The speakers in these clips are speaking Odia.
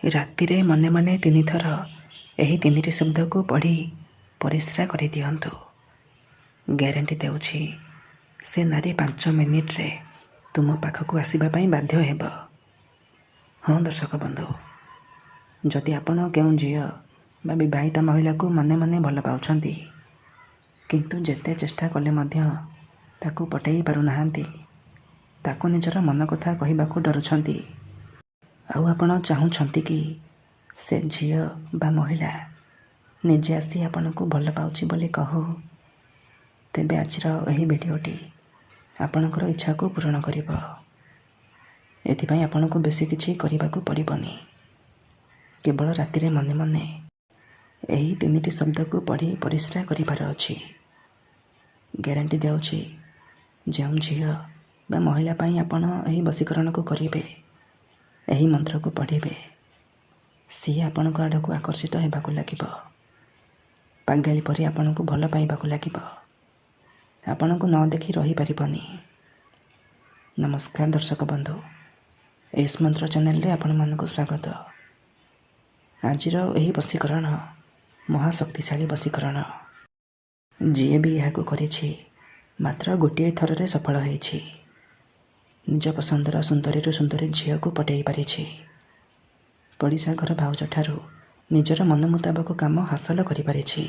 ରାତିରେ ମନେ ମନେ 3 ଥର ଏହି 3ଟି ଶବ୍ଦକୁ ପଢ଼ି ପରିସ୍ରା କରିଦିଅନ୍ତୁ। ଗ୍ୟାରେଣ୍ଟି ଦେଉଛି ସେ ନାରୀ 5 ମିନିଟରେ ତୁମ ପାଖକୁ ଆସିବା ପାଇଁ ବାଧ୍ୟ ହେବ। ହଁ ଦର୍ଶକ ବନ୍ଧୁ, ଯଦି ଆପଣ କେଉଁ ଝିଅ ବା ବିବାହିତା ମହିଳାକୁ ମନେ ମନେ ଭଲ ପାଉଛନ୍ତି, କିନ୍ତୁ ଯେତେ ଚେଷ୍ଟା କଲେ ମଧ୍ୟ ତାକୁ ପଟେଇ ପାରୁନାହାନ୍ତି, ତାକୁ ନିଜର ମନ କଥା କହିବାକୁ ଡରୁଛନ୍ତି, ଆଉ ଆପଣ ଚାହୁଁଛନ୍ତି କି ସେ ଝିଅ ବା ମହିଳା ନିଜେ ଆସି ଆପଣଙ୍କୁ ଭଲ ପାଉଛି ବୋଲି କହୁ, ତେବେ ଆଜିର ଏହି ଭିଡ଼ିଓଟି ଆପଣଙ୍କର ଇଚ୍ଛାକୁ ପୂରଣ କରିବ। ଏଥିପାଇଁ ଆପଣଙ୍କୁ ବେଶୀ କିଛି କରିବାକୁ ପଡ଼ିବନି। କେବଳ ରାତିରେ ମନେ ମନେ ଏହି 3ଟି ଶବ୍ଦକୁ ପଢ଼ି ପରିସ୍ରା କରିବାର ଅଛି। ଗ୍ୟାରେଣ୍ଟି ଦେଉଛି ଯେଉଁ ଝିଅ ବା ମହିଳା ପାଇଁ ଆପଣ ଏହି ବଶୀକରଣକୁ କରିବେ, ଏହି ମନ୍ତ୍ରକୁ ପଢ଼ିବେ, ସିଏ ଆପଣଙ୍କ ଆଡ଼କୁ ଆକର୍ଷିତ ହେବାକୁ ଲାଗିବ। ପାଗଳୀ ପରି ଆପଣଙ୍କୁ ଭଲ ପାଇବାକୁ ଲାଗିବ। ଆପଣଙ୍କୁ ନ ଦେଖି ରହିପାରିବନି। ନମସ୍କାର ଦର୍ଶକ ବନ୍ଧୁ, ଏସ୍ ମନ୍ତ୍ର ଚ୍ୟାନେଲରେ ଆପଣମାନଙ୍କୁ ସ୍ୱାଗତ। ଆଜିର ଏହି ବଶୀକରଣ ମହାଶକ୍ତିଶାଳୀ ବଶୀକରଣ। ଯିଏ ବି ଏହାକୁ କରିଛି ମାତ୍ର ଗୋଟିଏ ଥରରେ ସଫଳ ହେଇଛି। ନିଜ ପସନ୍ଦର ସୁନ୍ଦରୀରୁ ସୁନ୍ଦରୀ ଝିଅକୁ ପଟେଇ ପାରିଛି। ପଡ଼ିଶା ଘର ଭାଉଜଠାରୁ ନିଜର ମନ ମୁତାବକ କାମ ହାସଲ କରିପାରିଛି।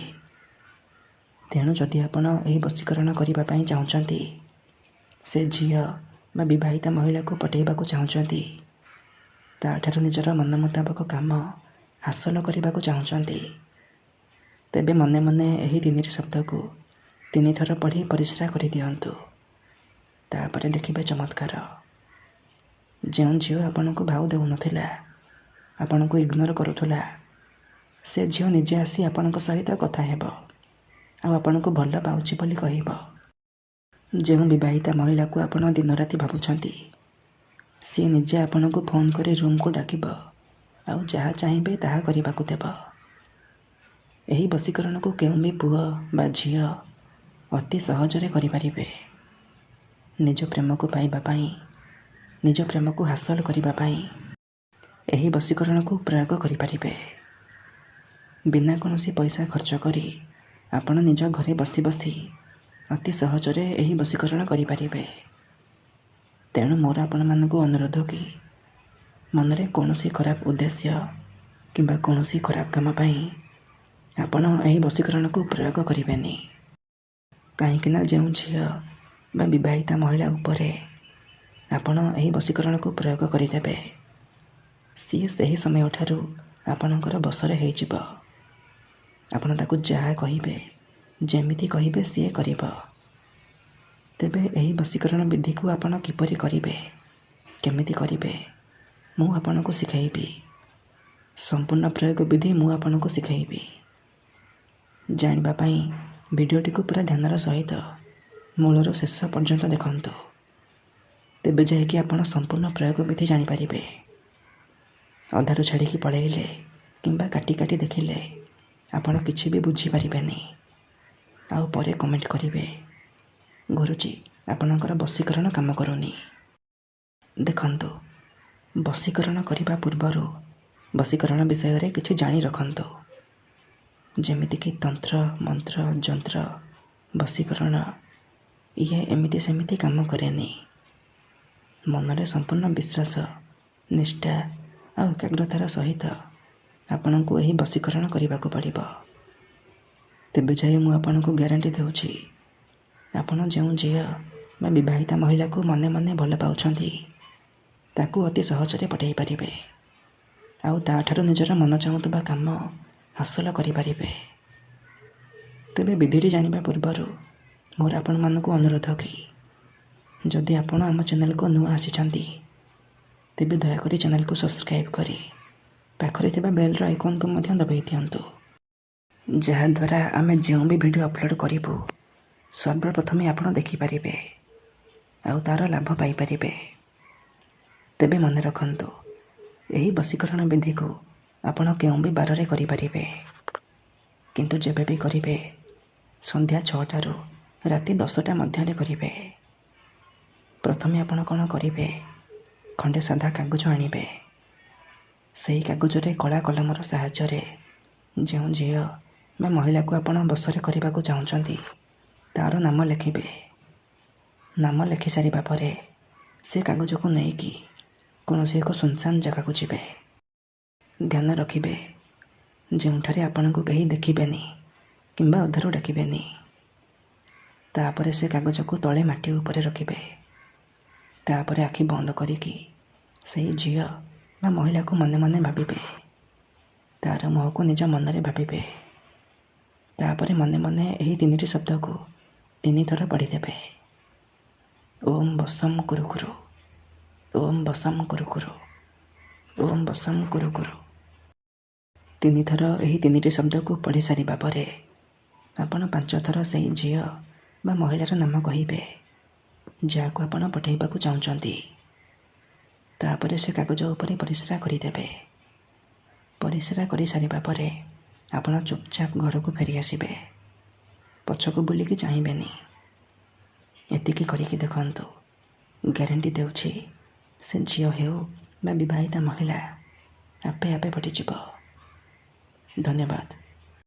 ତେଣୁ ଯଦି ଆପଣ ଏହି ବଶୀକରଣ କରିବା ପାଇଁ ଚାହୁଁଛନ୍ତି, ସେ ଝିଅ ବା ବିବାହିତା ମହିଳାକୁ ପଟେଇବାକୁ ଚାହୁଁଛନ୍ତି, ତା'ଠାରୁ ନିଜର ମନ ମୁତାବକ କାମ ହାସଲ କରିବାକୁ ଚାହୁଁଛନ୍ତି, ତେବେ ମନେ ମନେ ଏହି 3ଟି ଶବ୍ଦକୁ 3 ଥର ପଢ଼ି ପରିସ୍ରା କରିଦିଅନ୍ତୁ। ତାପରେ ଦେଖିବେ ଚମତ୍କାର। ଯେଉଁ ଝିଅ ଆପଣଙ୍କୁ ଭାଉ ଦେଉନଥିଲା, ଆପଣଙ୍କୁ ଇଗ୍ନୋର କରୁଥିଲା, ସେ ଝିଅ ନିଜେ ଆସି ଆପଣଙ୍କ ସହିତ କଥା ହେବ ଆଉ ଆପଣଙ୍କୁ ଭଲ ପାଉଛି ବୋଲି କହିବ। ଯେଉଁ ବିବାହିତା ମହିଳାକୁ ଆପଣ ଦିନରାତି ଭାବୁଛନ୍ତି, ସିଏ ନିଜେ ଆପଣଙ୍କୁ ଫୋନ୍ କରି ରୁମ୍କୁ ଡାକିବ ଆଉ ଯାହା ଚାହିଁବେ ତାହା କରିବାକୁ ଦେବ। ଏହି ବଶୀକରଣକୁ କେଉଁ ବି ପୁଅ ବା ଝିଅ ଅତି ସହଜରେ କରିପାରିବେ। ନିଜ ପ୍ରେମକୁ ପାଇବା ପାଇଁ, ନିଜ ପ୍ରେମକୁ ହାସଲ କରିବା ପାଇଁ ଏହି ବଶୀକରଣକୁ ପ୍ରୟୋଗ କରିପାରିବେ। ବିନା କୌଣସି ପଇସା ଖର୍ଚ୍ଚ କରି ଆପଣ ନିଜ ଘରେ ବସି ବସି ଅତି ସହଜରେ ଏହି ବଶୀକରଣ କରିପାରିବେ। ତେଣୁ ମୋର ଆପଣମାନଙ୍କୁ ଅନୁରୋଧ କି ମନରେ କୌଣସି ଖରାପ ଉଦ୍ଦେଶ୍ୟ କିମ୍ବା କୌଣସି ଖରାପ କାମ ପାଇଁ ଆପଣ ଏହି ବଶୀକରଣକୁ ପ୍ରୟୋଗ କରିବେନି। କାହିଁକିନା ଯେଉଁ ଝିଅ ବା ବିବାହିତା ମହିଳା ଉପରେ ଆପଣ ଏହି ବଶୀକରଣକୁ ପ୍ରୟୋଗ କରିଦେବେ, ସିଏ ସେହି ସମୟଠାରୁ ଆପଣଙ୍କର ବଶରେ ହେଇଯିବ। ଆପଣ ତାକୁ ଯାହା କହିବେ, ଯେମିତି କହିବେ ସିଏ କରିବ। ତେବେ ଏହି ବଶୀକରଣ ବିଧିକୁ ଆପଣ କିପରି କରିବେ, କେମିତି କରିବେ, ମୁଁ ଆପଣଙ୍କୁ ଶିଖାଇବି। ସମ୍ପୂର୍ଣ୍ଣ ପ୍ରୟୋଗ ବିଧି ମୁଁ ଆପଣଙ୍କୁ ଶିଖାଇବି। ଜାଣିବା ପାଇଁ ଭିଡ଼ିଓଟିକୁ ପୁରା ଧ୍ୟାନର ସହିତ ମୂଳରୁ ଶେଷ ପର୍ଯ୍ୟନ୍ତ ଦେଖନ୍ତୁ। ତେବେ ଯାଇକି ଆପଣ ସମ୍ପୂର୍ଣ୍ଣ ପ୍ରୟୋଗ ବିଧି ଜାଣିପାରିବେ। ଅଧାରୁ ଛାଡ଼ିକି ପଳେଇଲେ କିମ୍ବା କାଟି କାଟି ଦେଖିଲେ ଆପଣ କିଛି ବି ବୁଝିପାରିବେନି। ଆଉ ପରେ କମେଣ୍ଟ କରିବେ, ଗୁରୁଜୀ ଆପଣଙ୍କର ବଶୀକରଣ କାମ କରୁନି। ଦେଖନ୍ତୁ, ବଶୀକରଣ କରିବା ପୂର୍ବରୁ ବଶୀକରଣ ବିଷୟରେ କିଛି ଜାଣି ରଖନ୍ତୁ। ଯେମିତିକି ତନ୍ତ୍ର, ମନ୍ତ୍ର, ଯନ୍ତ୍ର, ବଶୀକରଣ ଇଏ ଏମିତି ସେମିତି କାମ କରେନି। ମନରେ ସମ୍ପୂର୍ଣ୍ଣ ବିଶ୍ୱାସ, ନିଷ୍ଠା ଆଉ ଏକାଗ୍ରତାର ସହିତ ଆପଣଙ୍କୁ ଏହି ବଶୀକରଣ କରିବାକୁ ପଡ଼ିବ। ତେବେ ଯାଇ ମୁଁ ଆପଣଙ୍କୁ ଗ୍ୟାରେଣ୍ଟି ଦେଉଛି, ଆପଣ ଯେଉଁ ଝିଅ ବା ବିବାହିତା ମହିଳାକୁ ମନେ ମନେ ଭଲ ପାଉଛନ୍ତି, ତାକୁ ଅତି ସହଜରେ ପଟେଇ ପାରିବେ ଆଉ ତା'ଠାରୁ ନିଜର ମନ ଚାହୁଁଥିବା କାମ ହାସଲ କରିପାରିବେ। ତେବେ ବିଧିଟି ଜାଣିବା ପୂର୍ବରୁ ମୋର ଆପଣମାନଙ୍କୁ ଅନୁରୋଧ କି ଯଦି ଆପଣ ଆମ ଚ୍ୟାନେଲକୁ ନୂଆ ଆସିଛନ୍ତି, ତେବେ ଦୟାକରି ଚ୍ୟାନେଲକୁ ସବସ୍କ୍ରାଇବ୍ କରି ପାଖରେ ଥିବା ବେଲ୍ର ଆଇକନ୍କୁ ମଧ୍ୟ ଦବାଇ ଦିଅନ୍ତୁ, ଯାହାଦ୍ୱାରା ଆମେ ଯେଉଁ ବି ଭିଡ଼ିଓ ଅପଲୋଡ଼ କରିବୁ ସର୍ବପ୍ରଥମେ ଆପଣ ଦେଖିପାରିବେ ଆଉ ତା'ର ଲାଭ ପାଇପାରିବେ। ତେବେ ମନେ ରଖନ୍ତୁ, ଏହି ବଶୀକରଣ ବିଧିକୁ ଆପଣ କେଉଁ ବି ବାରରେ କରିପାରିବେ, କିନ୍ତୁ ଯେବେ ବି କରିବେ ସନ୍ଧ୍ୟା 6ଟାରୁ ରାତି 10ଟା ମଧ୍ୟରେ କରିବେ। ପ୍ରଥମେ ଆପଣ କ'ଣ କରିବେ, ଖଣ୍ଡେ ସାଧା କାଗଜ ଆଣିବେ। ସେହି କାଗଜରେ କଳା କଲମର ସାହାଯ୍ୟରେ ଯେଉଁ ଝିଅ ବା ମହିଳାକୁ ଆପଣ ବଶରେ କରିବାକୁ ଚାହୁଁଛନ୍ତି ତା'ର ନାମ ଲେଖିବେ। ନାମ ଲେଖିସାରିବା ପରେ ସେ କାଗଜକୁ ନେଇକି କୌଣସି ଏକ ସୁନସାନ ଜାଗାକୁ ଯିବେ। ଧ୍ୟାନ ରଖିବେ, ଯେଉଁଠାରେ ଆପଣଙ୍କୁ କେହି ଦେଖିବେନି କିମ୍ବା ଅଧାରୁ ଡାକିବେନି। ତାପରେ ସେ କାଗଜକୁ ତଳେ ମାଟି ଉପରେ ରଖିବେ। ତାପରେ ଆଖି ବନ୍ଦ କରିକି ସେହି ଝିଅ ବା ମହିଳାକୁ ମନେ ମନେ ଭାବିବେ। ତା'ର ମୁହଁକୁ ନିଜ ମନରେ ଭାବିବେ। ତାପରେ ମନେ ମନେ ଏହି 3ଟି ଶବ୍ଦକୁ 3 ଥର ପଢ଼ିଦେବେ। ଓମ୍ ବସମ୍ କୁରୁକୁରୁ, ଓମ୍ ବସମ୍ କୁରୁକୁରୁ, ଓମ୍ ବସମ୍ କୁରୁକୁରୁ। 3 ଥର ଏହି 3ଟି ଶବ୍ଦକୁ ପଢ଼ି ସାରିବା ପରେ ଆପଣ 5 ଥର ସେହି ଝିଅ ବା ମହିଳାର ନାମ କହିବେ ଯାହାକୁ ଆପଣ ପଠାଇବାକୁ ଚାହୁଁଛନ୍ତି। ତାପରେ ସେ କାଗଜ ଉପରେ ପରିସ୍ରା କରିଦେବେ। ପରିସ୍ରା କରିସାରିବା ପରେ ଆପଣ ଚୁପଚାପ ଘରକୁ ଫେରିଆସିବେ। ପଛକୁ ବୁଲିକି ଚାହିଁବେନି। ଏତିକି କରିକି ଦେଖନ୍ତୁ, ଗ୍ୟାରେଣ୍ଟି ଦେଉଛି ସେ ଝିଅ ହେଉ ବା ବିବାହିତା ମହିଳା ଆପେ ଆପେ ପଟିଯିବ। ଧନ୍ୟବାଦ।